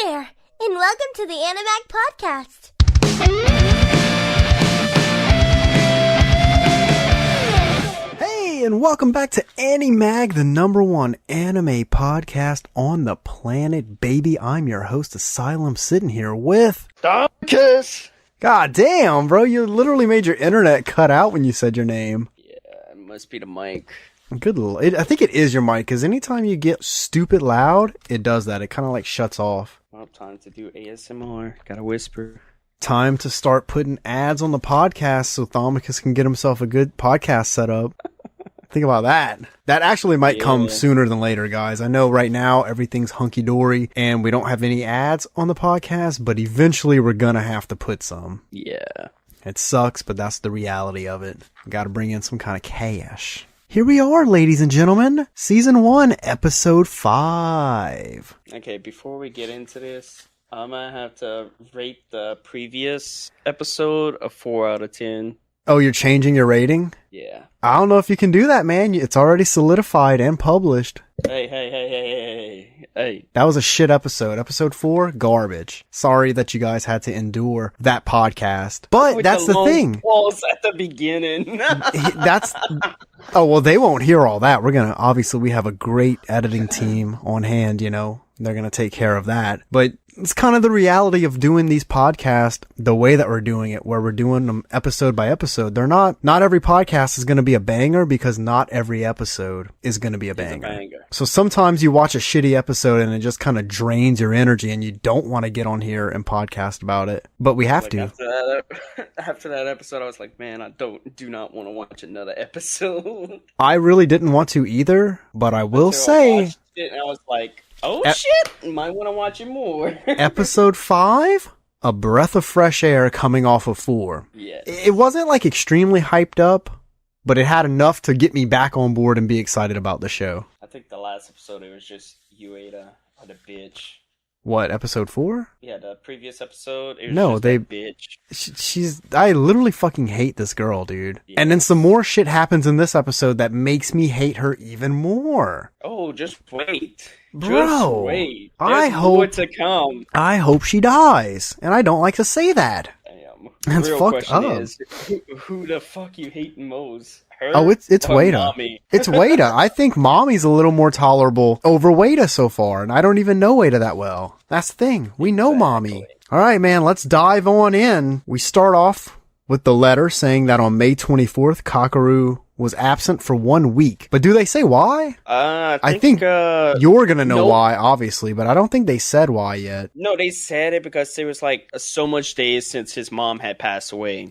there, and welcome to the Animag podcast. Hey, and welcome back to Animag, the #1 anime podcast on the planet, baby. I'm your host, Asylum, sitting here with... Kiss. God damn, bro, you literally made your internet cut out when you said your name. Yeah, it must be the mic. Good I think it is your mic, because anytime you get stupid loud, it does that. It kind of like shuts off. Well, time to do ASMR. Gotta whisper. Time to start putting ads on the podcast so Thomicus can get himself a good podcast set up. Think about that. That actually might come sooner than later, guys. I know right now everything's hunky-dory and we don't have any ads on the podcast, but eventually we're gonna have to put some. Yeah. It sucks, but that's the reality of it. We gotta bring in some kind of cash. Here we are, ladies and gentlemen. Season 1, Episode 5. Okay, before we get into this, I'm gonna have to rate the previous episode a 4 out of 10. Oh, you're changing your rating? Yeah. I don't know if you can do that, man. It's already solidified and published. Hey. That was a shit episode. Episode 4, garbage. Sorry that you guys had to endure that podcast. But With that's the thing. Pause at the beginning. Oh, well, they won't hear all that. Obviously, we have a great editing team on hand, you know. They're going to take care of that. But it's kind of the reality of doing these podcasts the way that we're doing it, where we're doing them episode by episode. Not every podcast is going to be a banger, because not every episode is going to be a banger. So sometimes you watch a shitty episode and it just kind of drains your energy and you don't want to get on here and podcast about it. But we have to. After that episode, I was like, man, I do not want to watch another episode. I really didn't want to either, but I will say... I watched it and I was like, oh shit, might want to watch it more. Episode 5, a breath of fresh air coming off of 4. Yes. It wasn't like extremely hyped up, but it had enough to get me back on board and be excited about the show. I think the last episode, it was just Ueada or the bitch. What, episode 4? Yeah, the previous episode, it was that bitch. I literally fucking hate this girl, dude. Yes. And then some more shit happens in this episode that makes me hate her even more. Oh, just wait. Bro, just wait. There's more to come. I hope she dies. And I don't like to say that. Damn. That's Real fucked question up. is, who the fuck you hating most? Her it's or Ueada. Mommy? It's Ueada. I think Mommy's a little more tolerable over Ueada so far, and I don't even know Ueada that well. That's the thing. We know Mommy. All right, man, let's dive on in. We start off with the letter saying that on May 24th, Kakeru was absent for 1 week. But do they say why? I think you're gonna know why, obviously, but I don't think they said why yet. No, they said it because there was like so much days since his mom had passed away.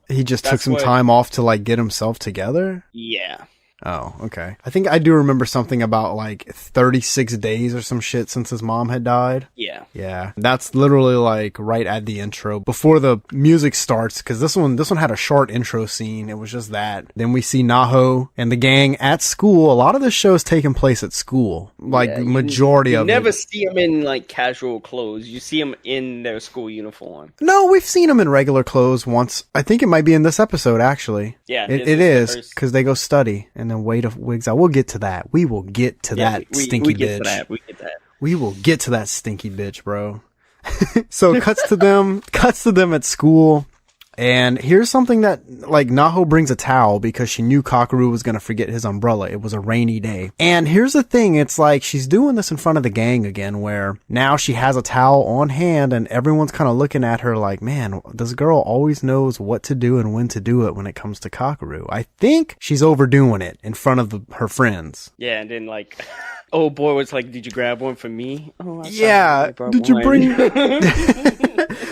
He just took some time off to like get himself together? Yeah. Oh, okay. I think I do remember something about like 36 days or some shit since his mom had died. Yeah. Yeah. That's literally like right at the intro before the music starts, because this one had a short intro scene. It was just that. Then we see Naho and the gang at school. A lot of this show is taking place at school. Like majority of it. You never see them in like casual clothes. You see them in their school uniform. No, we've seen them in regular clothes once. I think it might be in this episode actually. Yeah. It is, because they go study. And then Wade of Wigs out. We'll get to that. We will get to that stinky bitch. We get that. We will get to that stinky bitch, bro. So cuts to them at school. And here's something that, like, Naho brings a towel because she knew Kakeru was going to forget his umbrella. It was a rainy day. And here's the thing. It's like she's doing this in front of the gang again, where now she has a towel on hand and everyone's kind of looking at her like, man, this girl always knows what to do and when to do it when it comes to Kakeru. I think she's overdoing it in front of her friends. Yeah, and then, like... Oh boy was like, did you grab one for me? Oh, yeah, did you bring...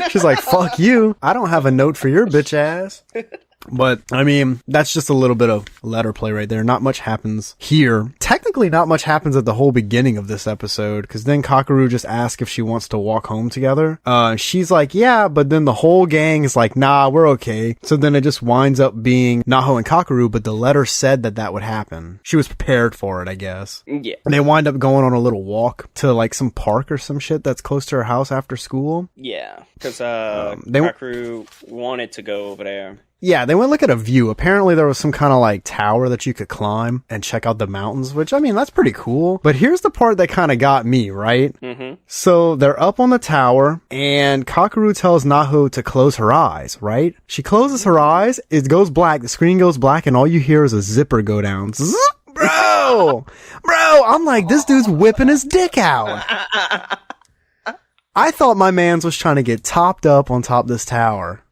She's like, fuck you. I don't have a note for your bitch ass. But, I mean, that's just a little bit of letter play right there. Not much happens here. Technically, not much happens at the whole beginning of this episode, because then Kakeru just asks if she wants to walk home together. She's like, yeah, but then the whole gang is like, nah, we're okay. So then it just winds up being Naho and Kakeru, but the letter said that would happen. She was prepared for it, I guess. Yeah. They wind up going on a little walk to, like, some park or some shit that's close to her house after school. Yeah, because Kakeru wanted to go over there. Yeah, they went look at a view. Apparently there was some kind of like tower that you could climb and check out the mountains, which I mean, that's pretty cool. But here's the part that kind of got me, right? Mm-hmm. So they're up on the tower and Kakeru tells Naho to close her eyes, right? She closes her eyes, it goes black, the screen goes black, and all you hear is a zipper go down. Zzz, bro, I'm like, this dude's whipping his dick out. I thought my mans was trying to get topped up on top of this tower.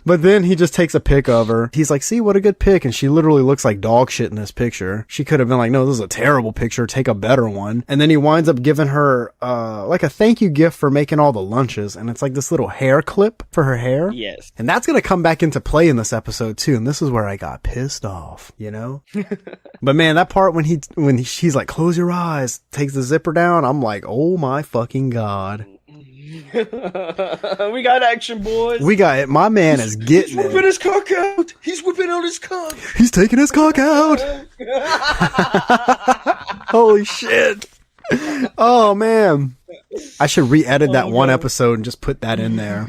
But then he just takes a pic of her. He's like, see, what a good pic. And she literally looks like dog shit in this picture. She could have been like, no, this is a terrible picture. Take a better one. And then he winds up giving her, like a thank you gift for making all the lunches. And it's like this little hair clip for her hair. Yes. And that's going to come back into play in this episode too. And this is where I got pissed off, you know? But man, that part when she's like, close your eyes, takes the zipper down. I'm like, oh my fucking God. We got action, boys. We got it. My man is getting He's whipping his cock out. He's whipping out his cock. He's taking his cock out. Holy shit. Oh, man. I should re-edit that one episode and just put that in there.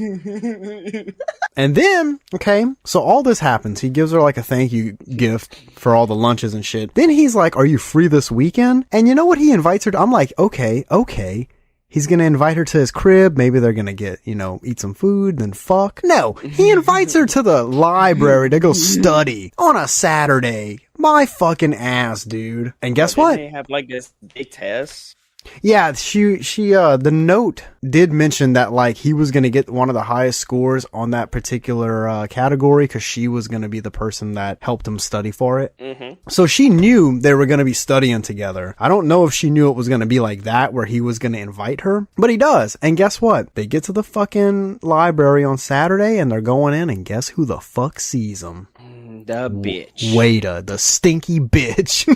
And then, okay, so all this happens. He gives her like a thank you gift for all the lunches and shit. Then he's like, are you free this weekend? And you know what he invites her to? I'm like, okay. He's going to invite her to his crib. Maybe they're going to get, eat some food, then fuck. No, he invites her to the library to go study on a Saturday. My fucking ass, dude. And guess what? They have like this big test. Yeah, the note did mention that like he was going to get one of the highest scores on that particular category because she was going to be the person that helped him study for it. Mm-hmm. So she knew they were going to be studying together. I don't know if she knew it was going to be like that where he was going to invite her, but he does. And guess what? They get to the fucking library on Saturday and they're going in and guess who the fuck sees them? The bitch. Ueada, the stinky bitch.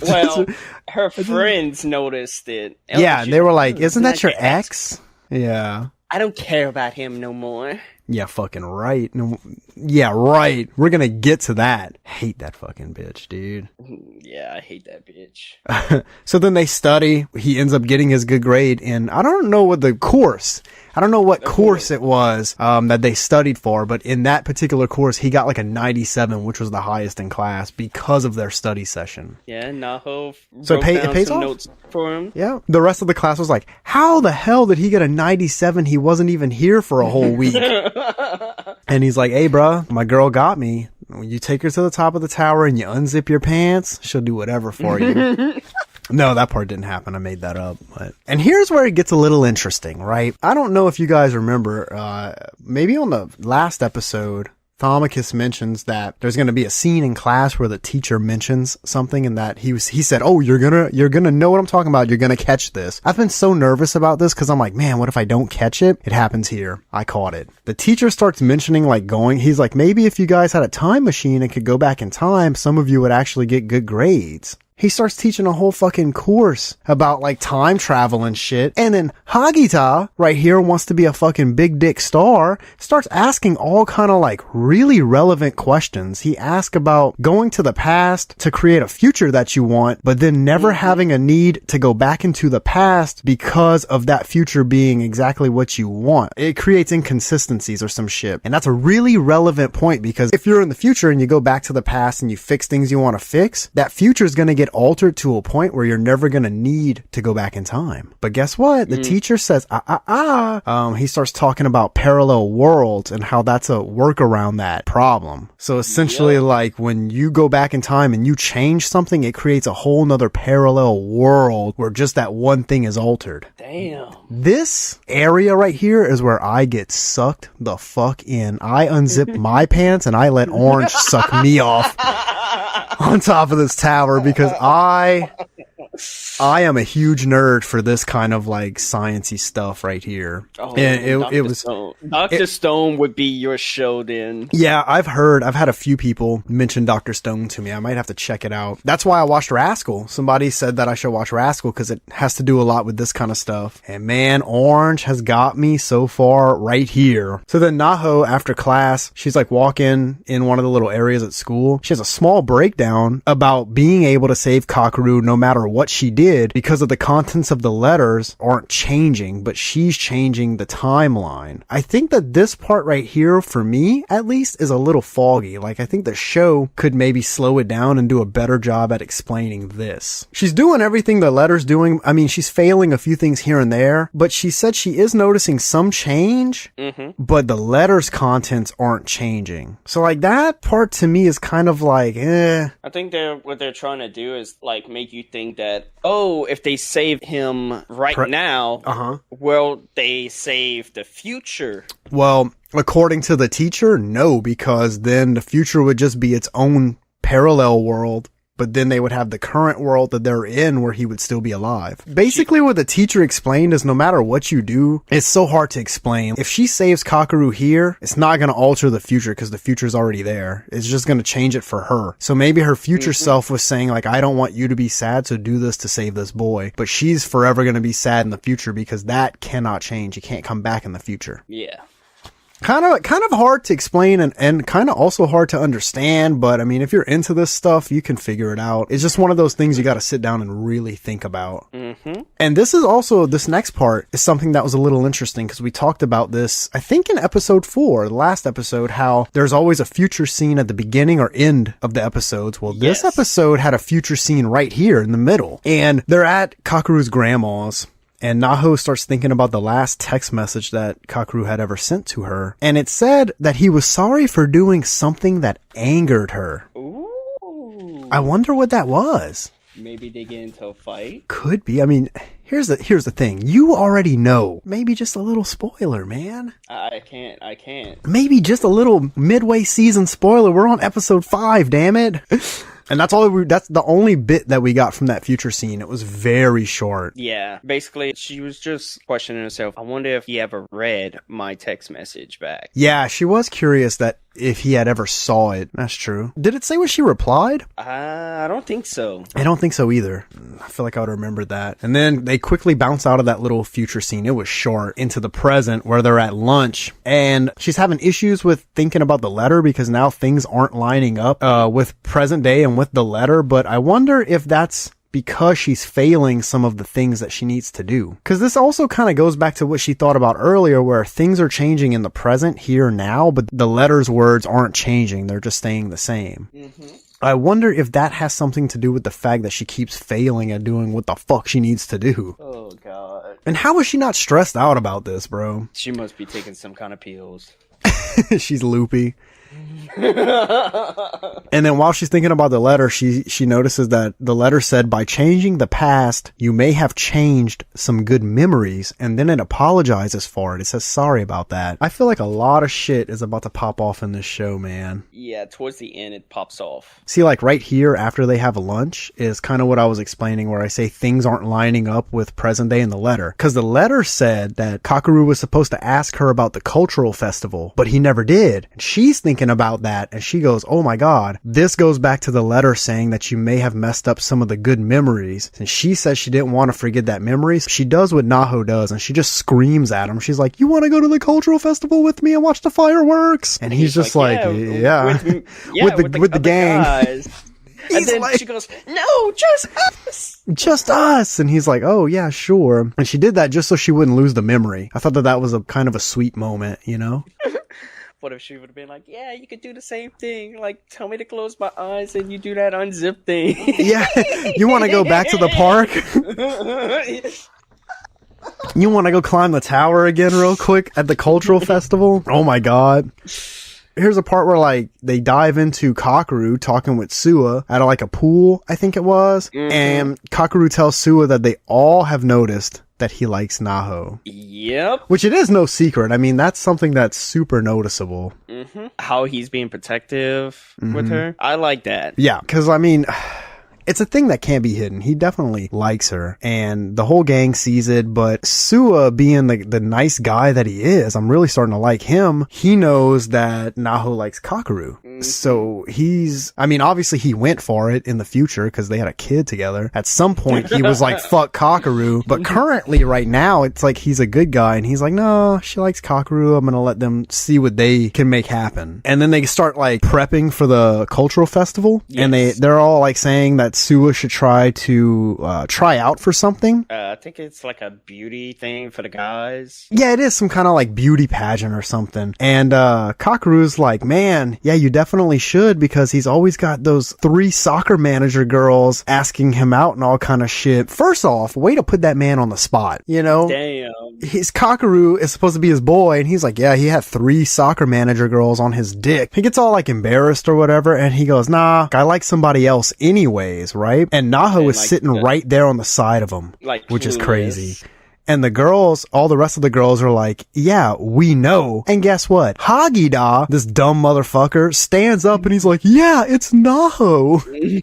Well, her friends noticed it. Yeah, they were like, isn't that your ex? Yeah. I don't care about him no more. Yeah, fucking right. No, yeah, right. We're gonna get to that. Hate that fucking bitch, dude. Yeah, I hate that bitch. So then they study. He ends up getting his good grade in, I don't know what the course. I don't know what course it was that they studied for, but in that particular course, he got like a 97, which was the highest in class because of their study session. Yeah, Naho so it pays some off? notes for him. Yeah. The rest of the class was like, how the hell did he get a 97? He wasn't even here for a whole week. And he's like, hey, bruh, my girl got me. When you take her to the top of the tower and you unzip your pants, she'll do whatever for you. No, that part didn't happen. I made that up. And here's where it gets a little interesting, right? I don't know if you guys remember, maybe on the last episode, Thomicus mentions that there's going to be a scene in class where the teacher mentions something and that he said, oh, you're going to know what I'm talking about. You're going to catch this. I've been so nervous about this because I'm like, man, what if I don't catch it? It happens here. I caught it. The teacher starts mentioning he's like, maybe if you guys had a time machine and could go back in time, some of you would actually get good grades. He starts teaching a whole fucking course about like time travel and shit. And then Hagita right here wants to be a fucking big dick star, starts asking all kind of like really relevant questions. He asks about going to the past to create a future that you want, but then never having a need to go back into the past because of that future being exactly what you want. It creates inconsistencies or some shit. And that's a really relevant point because if you're in the future and you go back to the past and you fix things you want to fix, that future is going to get altered to a point where you're never going to need to go back in time. But guess what? The teacher says, he starts talking about parallel worlds and how that's a work around that problem. So essentially like when you go back in time and you change something, it creates a whole nother parallel world where just that one thing is altered. Damn. This area right here is where I get sucked the fuck in. I unzip my pants and I let Orange suck me off on top of this tower because I am a huge nerd for this kind of like sciencey stuff right here. Oh, and it was Stone. Dr. Stone would be your show then. Yeah, I've had a few people mention Dr. Stone to me. I might have to check it out. That's why I watched Rascal. Somebody said that I should watch Rascal because it has to do a lot with this kind of stuff. And man, Orange has got me so far right here. So then Naho, after class, she's like walking in one of the little areas at school. She has a small breakdown about being able to save Kakeru no matter what what she did because of the contents of the letters aren't changing, but she's changing the timeline. I think that this part right here, for me at least, is a little foggy. Like, I think the show could maybe slow it down and do a better job at explaining this. She's doing everything the letter's doing. I mean, she's failing a few things here and there, but she said she is noticing some change, but the letter's contents aren't changing. So like that part to me is kind of like, eh. I think what they're trying to do is like make you think that, oh, if they save him now, will they save the future? Well, according to the teacher, no, because then the future would just be its own parallel world. But then they would have the current world that they're in where he would still be alive. Basically, what the teacher explained is no matter what you do, it's so hard to explain. If she saves Kakeru here, it's not going to alter the future because the future's already there. It's just going to change it for her. So maybe her future self was saying like, I don't want you to be sad, so do this to save this boy. But she's forever going to be sad in the future because that cannot change. You can't come back in the future. Yeah. Kind of hard to explain and kind of also hard to understand, but I mean, if you're into this stuff, you can figure it out. It's just one of those things you got to sit down and really think about. And this next part is something that was a little interesting because we talked about this, I think in episode 4, the last episode, how there's always a future scene at the beginning or end of the episodes. Well, this episode had a future scene right here in the middle, and they're at Kakeru's grandma's. And Naho starts thinking about the last text message that Kakeru had ever sent to her. And it said that he was sorry for doing something that angered her. Ooh. I wonder what that was. Maybe they get into a fight? Could be. I mean, here's the thing. You already know. Maybe just a little spoiler, man. I can't. Maybe just a little midway season spoiler. We're on episode 5, damn it. And that's the only bit that we got from that future scene. It was very short. Yeah. Basically, she was just questioning herself. I wonder if he ever read my text message back. Yeah, she was curious that if he had ever saw it. That's true. Did it say what she replied? I don't think so. I don't think so either. I feel like I would have remembered that. And then they quickly bounce out of that little future scene. It was short into the present where they're at lunch. And she's having issues with thinking about the letter because now things aren't lining up with present day and with the letter. But I wonder if that's because she's failing some of the things that she needs to do. Because this also kind of goes back to what she thought about earlier, where things are changing in the present, here, now, but the letter's words aren't changing. They're just staying the same. I wonder if that has something to do with the fact that she keeps failing at doing what the fuck she needs to do. Oh, God. And how is she not stressed out about this, bro? She must be taking some kind of pills. She's loopy. And then while she's thinking about the letter, she notices that the letter said, by changing the past, you may have changed some good memories. And then it apologizes for it. It says sorry about that. I feel like a lot of shit is about to pop off in this show, man. Yeah, towards the end, it pops off. See, like right here after they have lunch is kind of what I was explaining, where I say things aren't lining up with present day in the letter. Because the letter said that Kakeru was supposed to ask her about the cultural festival, but he never did. And she's thinking about that, and she goes, oh my god, this goes back to the letter saying that you may have messed up some of the good memories. And she says she didn't want to forget that memories. She does what Naho does, and she just screams at him. She's like, you want to go to the cultural festival with me and watch the fireworks? And he's just like, yeah. With the gang. Guys. And then she goes, no, just us. Just us. And he's like, oh yeah, sure. And she did that just so she wouldn't lose the memory. I thought that was a kind of a sweet moment, you know? What if she would have been like, yeah, you could do the same thing. Like, tell me to close my eyes and you do that unzip thing. Yeah. You want to go back to the park? You want to go climb the tower again real quick at the cultural festival? Oh my god. Here's a part where like they dive into Kakeru talking with Suwa at like a pool, I think it was. And Kakeru tells Suwa that they all have noticed that he likes Naho. Yep. Which it is no secret. I mean, that's something that's super noticeable. How he's being protective with her. I like that. Yeah, because I mean, it's a thing that can't be hidden. He definitely likes her, and the whole gang sees it, but Suwa, being the nice guy that he is, I'm really starting to like him. He knows that Naho likes Kakeru. So obviously he went for it in the future because they had a kid together. At some point he was like, fuck Kakeru. But currently right now it's like he's a good guy, and he's like, no, she likes Kakeru. I'm gonna let them see what they can make happen. And then they start like prepping for the cultural festival. Yes. And they're all like saying that that Suwa should try out for something. I think it's like a beauty thing for the guys. Yeah, it is some kind of like beauty pageant or something. And Kakeru's like, man, yeah, you definitely should, because he's always got those 3 soccer manager girls asking him out and all kind of shit. First off, way to put that man on the spot, you know? Damn. His Kakeru is supposed to be his boy, and he's like, yeah, he had 3 soccer manager girls on his dick. He gets all like embarrassed or whatever, and he goes, nah, I like somebody else anyways, right? And Naho is like sitting right there on the side of him, like, which is crazy. And the girls, all the rest of the girls are like, yeah, we know. And guess what? Hagida, this dumb motherfucker, stands up and he's like, yeah, it's Naho.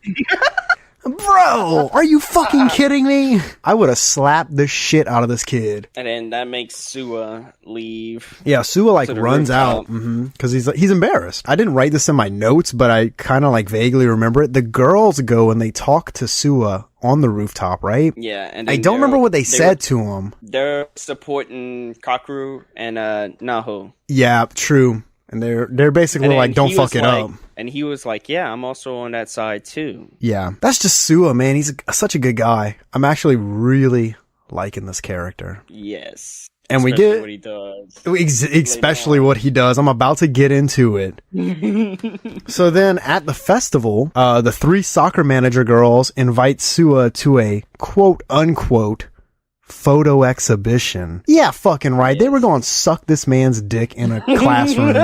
Bro, are you fucking kidding me? I would have slapped the shit out of this kid. And then that makes Suwa leave. Yeah, Suwa like runs out because he's embarrassed. I didn't write this in my notes, but I kind of like vaguely remember it. The girls go and they talk to Suwa on the rooftop, right? Yeah, and I don't remember what they said to him. They're supporting Kakeru and Naho. Yeah, true. And they're basically like, don't fuck it up. And he was like, yeah, I'm also on that side too. Yeah, that's just Suwa, man. He's such a good guy. I'm actually really liking this character. Yes. And especially we get what he does. Especially what he does. I'm about to get into it. So then at the festival, the 3 soccer manager girls invite Suwa to a quote unquote photo exhibition. Yeah, fucking right. They were going to suck this man's dick in a classroom.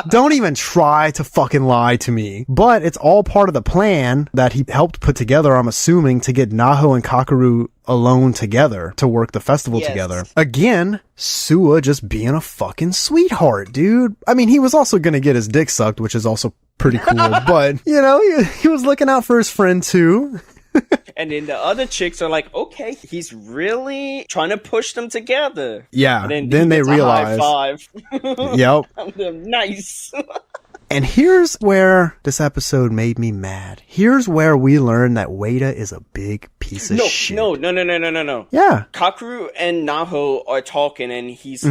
Don't even try to fucking lie to me. But it's all part of the plan that he helped put together, I'm assuming, to get Naho and Kakeru alone together to work the festival together. Again, Suwa just being a fucking sweetheart, dude. I mean, he was also going to get his dick sucked, which is also pretty cool. But, you know, he was looking out for his friend too. And then the other chicks are like, okay, he's really trying to push them together. Yeah, and then they realize. High five. Yep. Nice. And here's where this episode made me mad. Here's where we learn that Ueada is a big piece of shit. No. Yeah. Kakeru and Naho are talking, and he's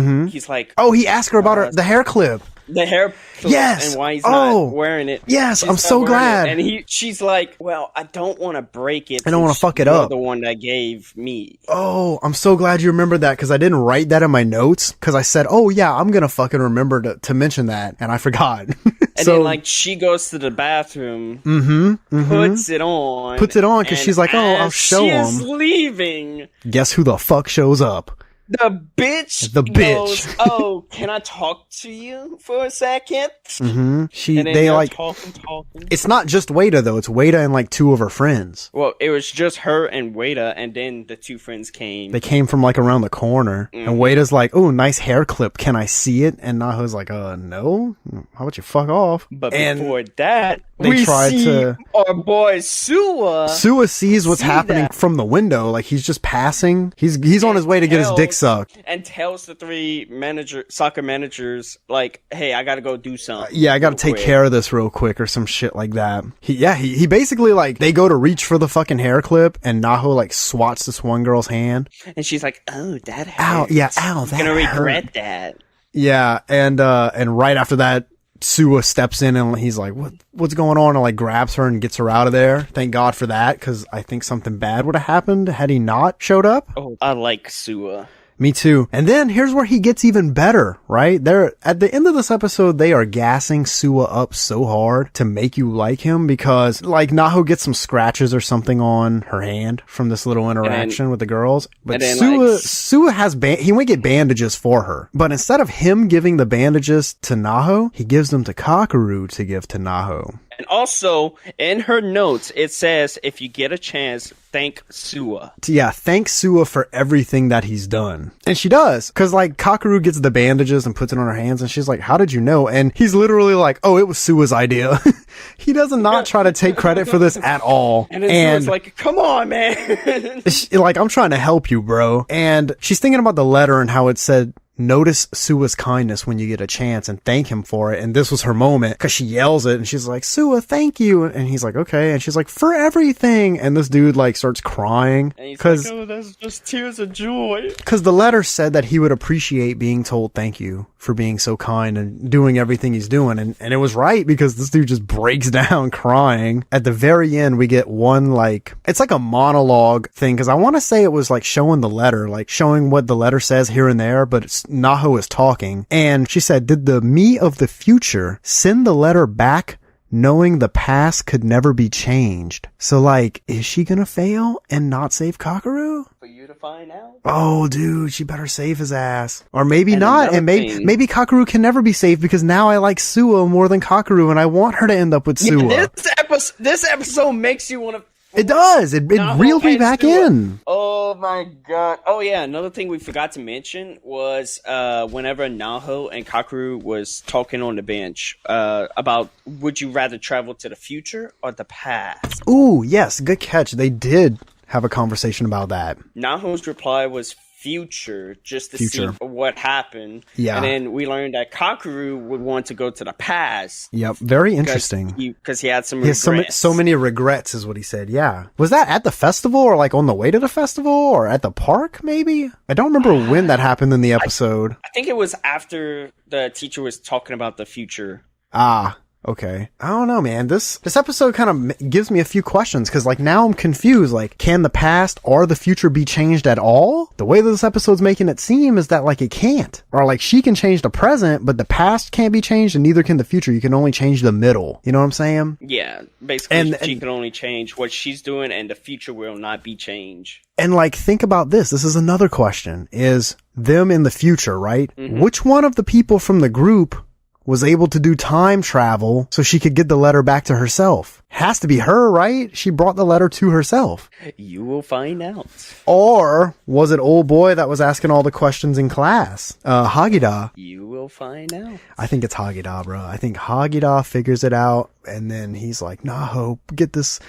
like, oh, he asked her about the hair clip. The hair clip, yes, and why he's not wearing it. Yes, I'm so glad. And she's like, well, I don't want to break it. I don't want to fuck it up. The one that gave me. Oh, I'm so glad you remembered that, because I didn't write that in my notes, because I said, oh yeah, I'm gonna fucking remember to mention that, and I forgot. And then like she goes to the bathroom, puts it on, because she's like, oh, I'll show him. She's leaving. Guess who the fuck shows up? The bitch goes, oh, can I talk to you for a second? They like talking. It's not just Ueada though; it's Ueada and like 2 of her friends. Well, it was just her and Ueada, and then the 2 friends came. They came from like around the corner, and Ueada's like, "Oh, nice hair clip. Can I see it?" And Naho's like, no. How about you fuck off?" But before that, they tried to. Our boy Suwa. Suwa sees what's happening from the window. Like he's just passing. He's on his way to get his dick sucked. And tells the 3 soccer managers, like, hey, I gotta go do something. Yeah, I gotta take care of this real quick or some shit like that. He basically, like, they go to reach for the fucking hair clip, and Naho, like, swats this one girl's hand. And she's like, oh, that hurts. Ow, yeah, ow, that I'm gonna hurt. regret that. Yeah, and right after that, Suwa steps in and he's like, what's going on? And like grabs her and gets her out of there. Thank God for that, because I think something bad would have happened had he not showed up. Oh, I like Suwa. Me too. And then here's where he gets even better, right? They're at the end of this episode, they are gassing Suwa up so hard to make you like him, because like Naho gets some scratches or something on her hand from this little interaction with the girls. But Suwa has he might get bandages for her. But instead of him giving the bandages to Naho, he gives them to Kakeru to give to Naho. And also, in her notes, it says, if you get a chance, thank Suwa. Yeah, thank Suwa for everything that he's done. And she does. Because, like, Kakeru gets the bandages and puts it on her hands, and she's like, how did you know? And he's literally like, oh, it was Suwa's idea. He does not try to take credit for this at all. And Suwa's like, come on, man. Like, I'm trying to help you, bro. And she's thinking about the letter and how it said notice Suwa's kindness when you get a chance and thank him for it. And this was her moment because she yells it and she's like, Suwa, thank you. And he's like, okay. And she's like, for everything. And this dude like starts crying because like, oh, that's just tears of joy. Because the letter said that he would appreciate being told thank you for being so kind and doing everything he's doing. And it was right because this dude just breaks down crying. At the very end, we get one like, it's like a monologue thing. Cause I want to say it was like showing the letter, like showing what the letter says here and there, but Naho is talking. And she said, did the me of the future send the letter back knowing the past could never be changed? So like, is she gonna fail and not save Kakeru? For you to find out. Oh, dude, she better save his ass. Or maybe not, and maybe Kakeru can never be saved because now I like Suwa more than Kakeru, and I want her to end up with Suwa. Yeah, this episode makes you want to... It does. It reeled me back in. Oh my god. Oh yeah, another thing we forgot to mention was whenever Naho and Kakeru was talking on the bench about would you rather travel to the future or the past? Ooh, yes, good catch. They did have a conversation about that. Naho's reply was future, just to see what happened. Yeah. And then we learned that Kakeru would want to go to the past. Yep, very interesting. Because he had some regrets. So many regrets is what he said, yeah. Was that at the festival or like on the way to the festival or at the park maybe? I don't remember when that happened in the episode. I think it was after the teacher was talking about the future. Ah. Okay. I don't know, man. This episode kind of gives me a few questions because, like, now I'm confused. Like, can the past or the future be changed at all? The way that this episode's making it seem is that, like, it can't. Or, like, she can change the present, but the past can't be changed and neither can the future. You can only change the middle. You know what I'm saying? Yeah. Basically, she can only change what she's doing and the future will not be changed. And, like, think about this. This is another question. Is them in the future, right? Mm-hmm. Which one of the people from the group was able to do time travel so she could get the letter back to herself? Has to be her, right? She brought the letter to herself. You will find out. Or was it old boy that was asking all the questions in class? Hagida. You will find out. I think it's Hagida, bro. I think Hagida figures it out and then he's like, Naho, get this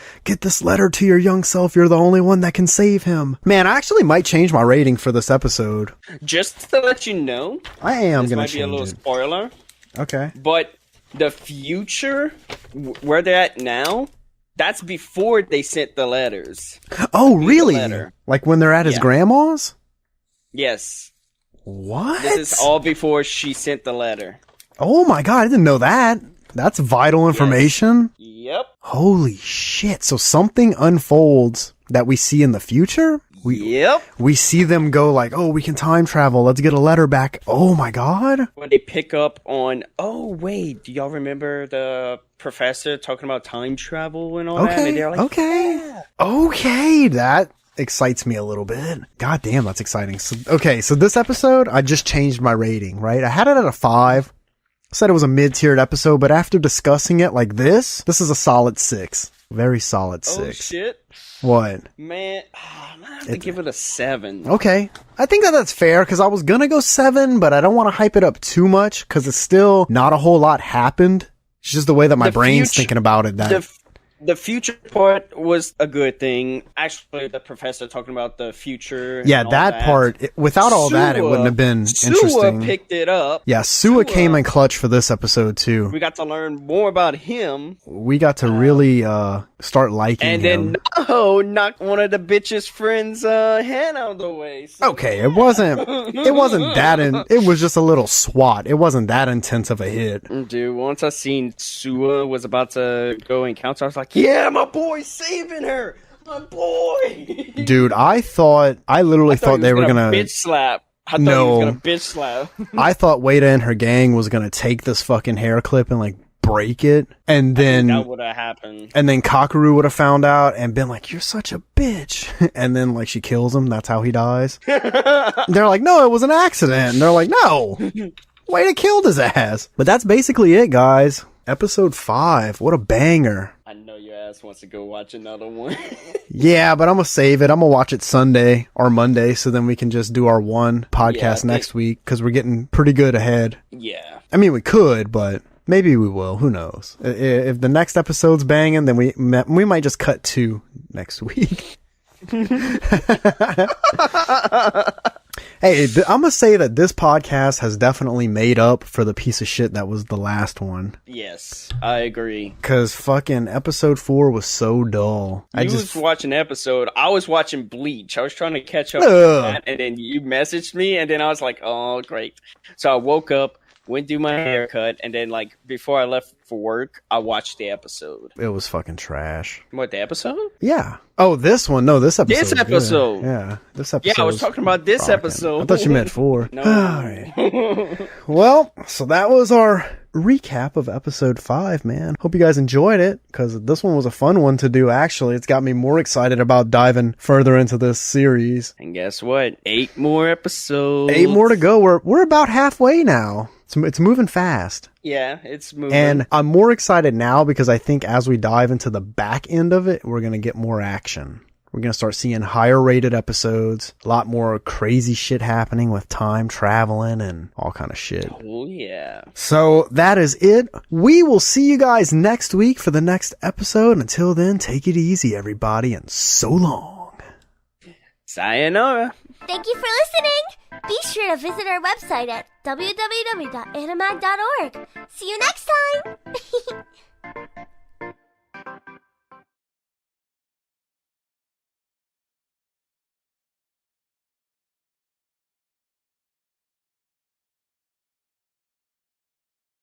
letter to your young self. You're the only one that can save him. Man, I actually might change my rating for this episode. Just to let you know. I am going to change it. This might be a little spoiler. Okay. But the future, where they're at now, that's before they sent the letters. Oh, really? Like when they're at his grandma's? Yes. What? This is all before she sent the letter. Oh my god, I didn't know that. That's vital information. Yep. Holy shit. So something unfolds that we see in the future? We see them go like, oh, we can time travel. Let's get a letter back. Oh my god. When they pick up on, oh wait, do y'all remember the professor talking about time travel and all that? And they're like, okay, that excites me a little bit. God damn, that's exciting. So this episode, I just changed my rating, right? I had it at a 5. Said it was a mid-tiered episode, but after discussing it like this is a solid 6. Very solid 6. Oh shit. What? Man, I'm gonna have to give it a 7. Okay. I think that's fair because I was gonna go 7, but I don't want to hype it up too much because it's still not a whole lot happened. It's just the way that my brain's thinking about it. The future part was a good thing. Actually, the professor talking about the future. Yeah, that part. Without all that, it wouldn't have been interesting. Suwa picked it up. Yeah, Suwa came in clutch for this episode, too. We got to learn more about him. We got to really start liking him. And then Naho knocked one of the bitch's friends' hand out of the way. So. Okay, it wasn't that it was just a little swat. It wasn't that intense of a hit. Dude, once I seen Suwa was about to go encounter, I was like, yeah, my boy's saving her. My boy. Dude, I literally thought they were gonna bitch slap. I thought he was gonna bitch slap. I thought Ueada and her gang was gonna take this fucking hair clip and like break it, and then that would have happened. And then Kakeru would have found out and been like, "You're such a bitch," and then like she kills him. That's how he dies. They're like, "No, it was an accident." And they're like, "No, Ueada killed his ass." But that's basically it, guys. Episode 5. What a banger. I know your ass wants to go watch another one. Yeah, but I'm going to save it. I'm going to watch it Sunday or Monday so then we can just do our one podcast next week because we're getting pretty good ahead. Yeah. I mean, we could, but maybe we will. Who knows? If the next episode's banging, then we might just cut 2 next week. Hey, I'm gonna say that this podcast has definitely made up for the piece of shit that was the last one. Yes, I agree. Cause fucking episode 4 was so dull. You was watching the episode. I was watching Bleach. I was trying to catch up Ugh. with that, and then you messaged me, and then I was like, oh, great. So I woke up, went through my haircut, and then, like, before I left for work, I watched the episode. It was fucking trash. What, the episode? Yeah. Oh, this one? No, this episode. This episode. Yeah, this episode. Yeah, I was talking about this episode. I thought you meant 4. No. All right. Well, so that was our recap of episode 5, man. Hope you guys enjoyed it, because this one was a fun one to do, actually. It's got me more excited about diving further into this series. And guess what? 8 more episodes. 8 more to go. We're about halfway now. It's moving fast. Yeah, it's moving. And I'm more excited now because I think as we dive into the back end of it, we're going to get more action. We're going to start seeing higher rated episodes, a lot more crazy shit happening with time traveling and all kind of shit. Oh, yeah. So that is it. We will see you guys next week for the next episode. Until then, take it easy, everybody, and so long. Sayonara. Thank you for listening. Be sure to visit our website at www.animag.org. See you next time.